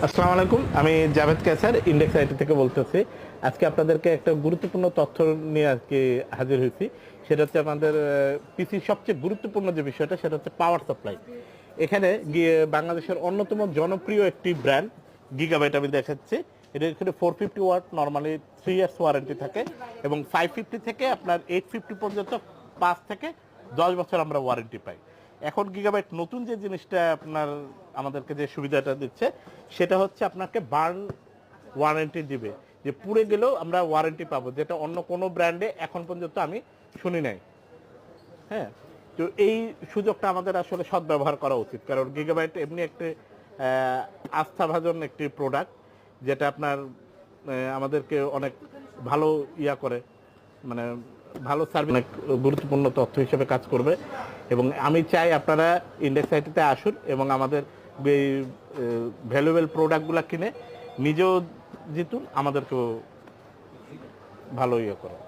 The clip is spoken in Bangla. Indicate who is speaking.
Speaker 1: আসসালামু আলাইকুম, আমি জাভেদ কেসার ইন্ডেক্স আইটি থেকে বলতেছি। আজকে আপনাদেরকে একটা গুরুত্বপূর্ণ তথ্য নিয়ে আজকে হাজির হয়েছি। সেটা হচ্ছে আমাদের পিসির সবচেয়ে গুরুত্বপূর্ণ যে বিষয়টা, সেটা হচ্ছে পাওয়ার সাপ্লাই। এখানে গিয়ে বাংলাদেশের অন্যতম জনপ্রিয় একটি ব্র্যান্ড গিগাবাইট আমি দেখাচ্ছি। এটা এখানে 450 ওয়াট, নর্মালি 3 ইয়ার্স ওয়ারেন্টি থাকে, এবং 550 থেকে আপনার 850 পর্যন্ত 5 থেকে 10 বছর আমরা ওয়ারেন্টি পাই। এখন গিগাবাইট নতুন যে জিনিসটা আপনার আমাদেরকে যে সুবিধাটা দিচ্ছে, সেটা হচ্ছে আপনাকে বার্ন ওয়ারেন্টি দিবে, যে পুড়ে গেলেও আমরা ওয়ারেন্টি পাবো, যেটা অন্য কোনো ব্র্যান্ডে এখন পর্যন্ত আমি শুনি নাই। হ্যাঁ, তো এই সুযোগটা আমাদের আসলে সদ্ব্যবহার করা উচিত, কারণ গিগাবাইট এমনি একটি আস্থাভাজন একটি প্রোডাক্ট, যেটা আপনার আমাদেরকে অনেক ভালো করে, মানে ভালো সার্ভিস, অনেক গুরুত্বপূর্ণ তথ্য হিসেবে কাজ করবে। এবং আমি চাই আপনারা ইন্ডেক্স আইটিতে আসুন এবং আমাদের এই ভ্যালুয়েবল প্রোডাক্টগুলো কিনে নিজেও জিতুন, আমাদেরকেও ভালো করুন।